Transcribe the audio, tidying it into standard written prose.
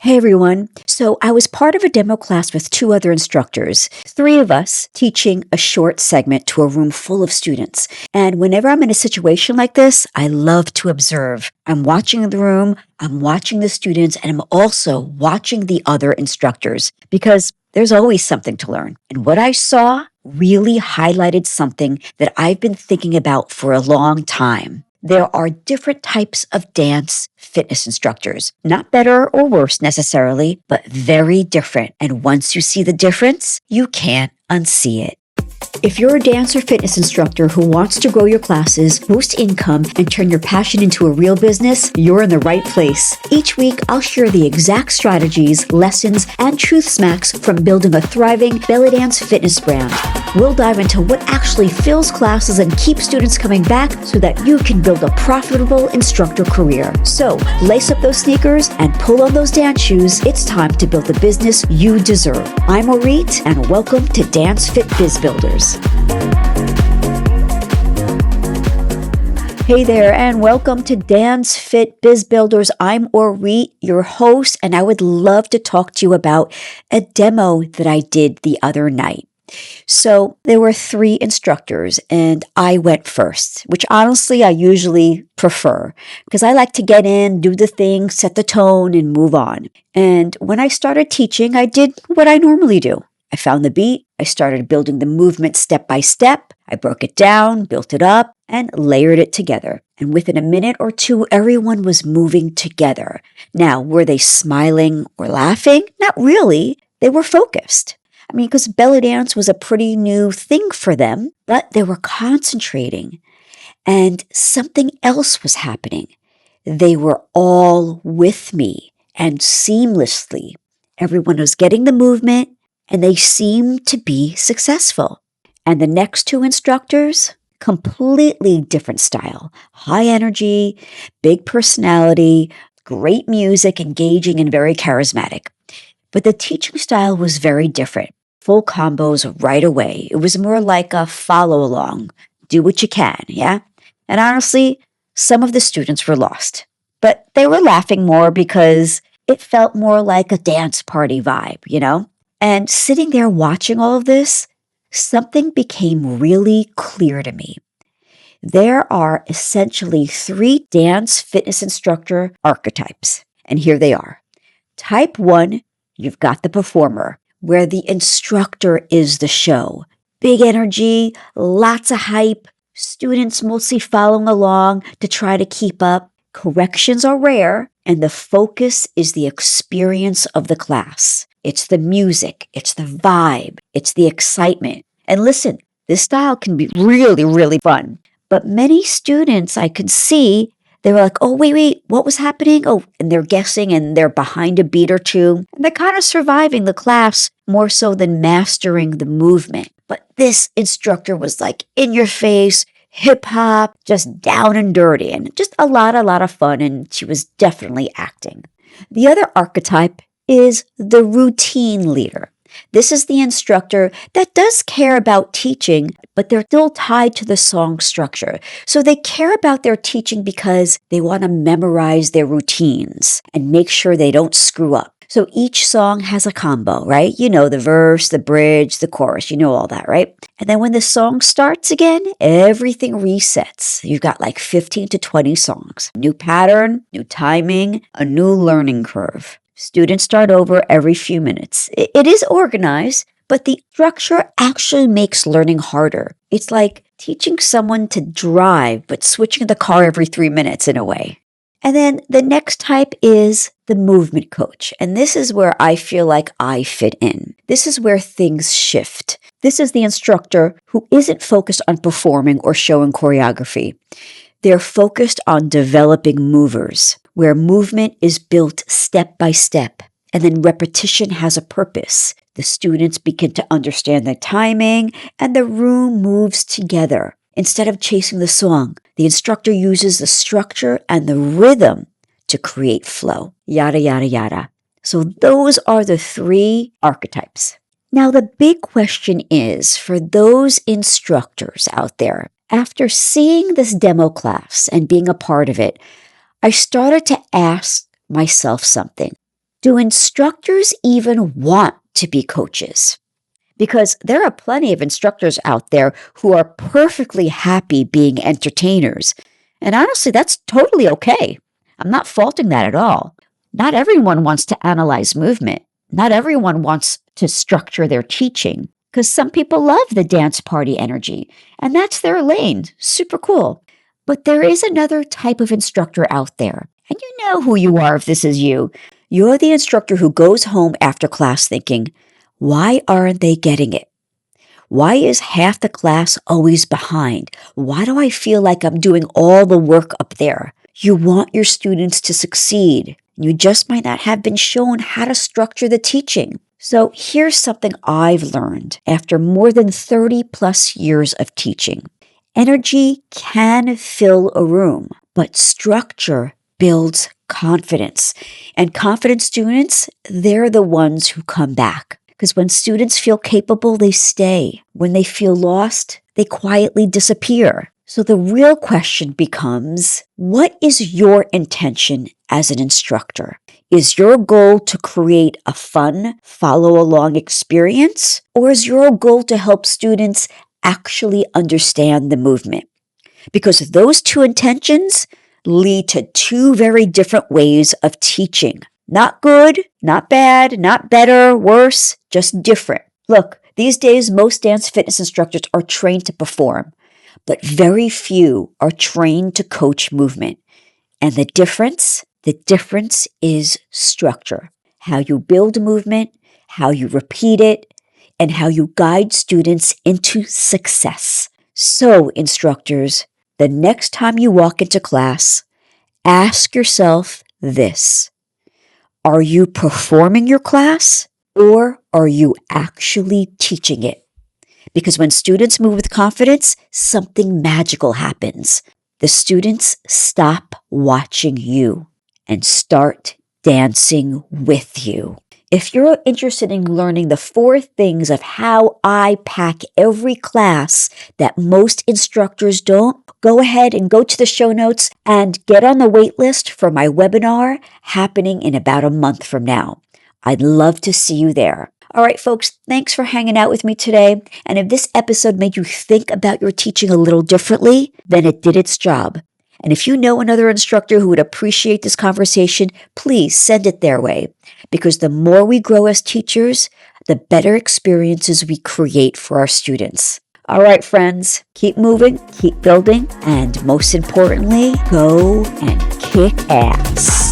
Hey everyone. So I was part of a demo class with two other instructors, three of us teaching a short segment to a room full of students. And whenever I'm in a situation like this, I love to observe. I'm watching the room, I'm watching the students, and I'm also watching the other instructors because there's always something to learn. And what I saw really highlighted something that I've been thinking about for a long time. There are different types of dance fitness instructors, not better or worse necessarily, but very different. And once you see the difference, you can't unsee it. If you're a dance or fitness instructor who wants to grow your classes, boost income, and turn your passion into a real business, you're in the right place. Each week, I'll share the exact strategies, lessons, and truth smacks from building a thriving belly dance fitness brand. We'll dive into what actually fills classes and keeps students coming back so that you can build a profitable instructor career. So, lace up those sneakers and pull on those dance shoes. It's time to build the business you deserve. I'm Orit, and welcome to Dance Fit Biz Builders. Hey there, and welcome to Dance Fit Biz Builders. I'm Orit, your host, and I would love to talk to you about a demo that I did the other night. So there were three instructors, and I went first, which honestly I usually prefer because I like to get in, do the thing, set the tone, and move on. And when I started teaching, I did what I normally do. I found the beat, I started building the movement step by step, I broke it down, built it up, and layered it together. And within a minute or two, everyone was moving together. Now, were they smiling or laughing? Not really. They were focused. Because belly dance was a pretty new thing for them, but they were concentrating. And something else was happening. They were all with me and seamlessly. Everyone was getting the movement, and they seemed to be successful. And the next two instructors, completely different style. High energy, big personality, great music, engaging, and very charismatic. But the teaching style was very different. Full combos right away. It was more like a follow along. Do what you can, yeah? And honestly, some of the students were lost. But they were laughing more because it felt more like a dance party vibe, And sitting there watching all of this, something became really clear to me. There are essentially three dance fitness instructor archetypes. And here they are. Type 1, you've got the performer, where the instructor is the show. Big energy, lots of hype, students mostly following along to try to keep up. Corrections are rare, and the focus is the experience of the class. It's the music, it's the vibe, it's the excitement. And listen, this style can be really, really fun. But many students I could see, they were like, oh, wait, what was happening? Oh, and they're guessing and they're behind a beat or two. And they're kind of surviving the class more so than mastering the movement. But this instructor was like in your face, hip hop, just down and dirty, and just a lot of fun. And she was definitely acting. The other archetype is the routine leader. This is the instructor that does care about teaching, but they're still tied to the song structure. So they care about their teaching because they want to memorize their routines and make sure they don't screw up. So each song has a combo, right? You know, the verse, the bridge, the chorus, you know all that, right? And then when the song starts again, everything resets. You've got like 15 to 20 songs. New pattern, new timing, a new learning curve. Students start over every few minutes. It is organized, but the structure actually makes learning harder. It's like teaching someone to drive, but switching the car every 3 minutes in a way. And then the next type is the movement coach. And this is where I feel like I fit in. This is where things shift. This is the instructor who isn't focused on performing or showing choreography. They're focused on developing movers, where movement is built step by step, and then repetition has a purpose. The students begin to understand the timing, and the room moves together. Instead of chasing the song, the instructor uses the structure and the rhythm to create flow. Yada, yada, yada. So those are the three archetypes. Now, the big question is for those instructors out there, after seeing this demo class and being a part of it, I started to ask myself something. Do instructors even want to be coaches? Because there are plenty of instructors out there who are perfectly happy being entertainers. And honestly, that's totally okay. I'm not faulting that at all. Not everyone wants to analyze movement. Not everyone wants to structure their teaching, because some people love the dance party energy, and that's their lane. Super cool. But there is another type of instructor out there, and you know who you are if this is you. You're the instructor who goes home after class thinking, why aren't they getting it? Why is half the class always behind? Why do I feel like I'm doing all the work up there? You want your students to succeed. You just might not have been shown how to structure the teaching. So here's something I've learned after more than 30 plus years of teaching. Energy can fill a room, but structure builds confidence. And confident students, they're the ones who come back. Because when students feel capable, they stay. When they feel lost, they quietly disappear. So the real question becomes, what is your intention as an instructor? Is your goal to create a fun, follow-along experience? Or is your goal to help students actually understand the movement? Because those two intentions lead to two very different ways of teaching. Not good, not bad, not better, worse, just different. Look, these days, most dance fitness instructors are trained to perform, but very few are trained to coach movement. And the difference is structure. How you build movement, how you repeat it, and how you guide students into success. So, instructors, the next time you walk into class, ask yourself this. Are you performing your class, or are you actually teaching it? Because when students move with confidence, something magical happens. The students stop watching you and start dancing with you. If you're interested in learning the 4 things of how I pack every class that most instructors don't, go ahead and go to the show notes and get on the wait list for my webinar happening in about a month from now. I'd love to see you there. All right, folks, thanks for hanging out with me today. And if this episode made you think about your teaching a little differently, then it did its job. And if you know another instructor who would appreciate this conversation, please send it their way. Because the more we grow as teachers, the better experiences we create for our students. All right, friends, keep moving, keep building, and most importantly, go and kick ass.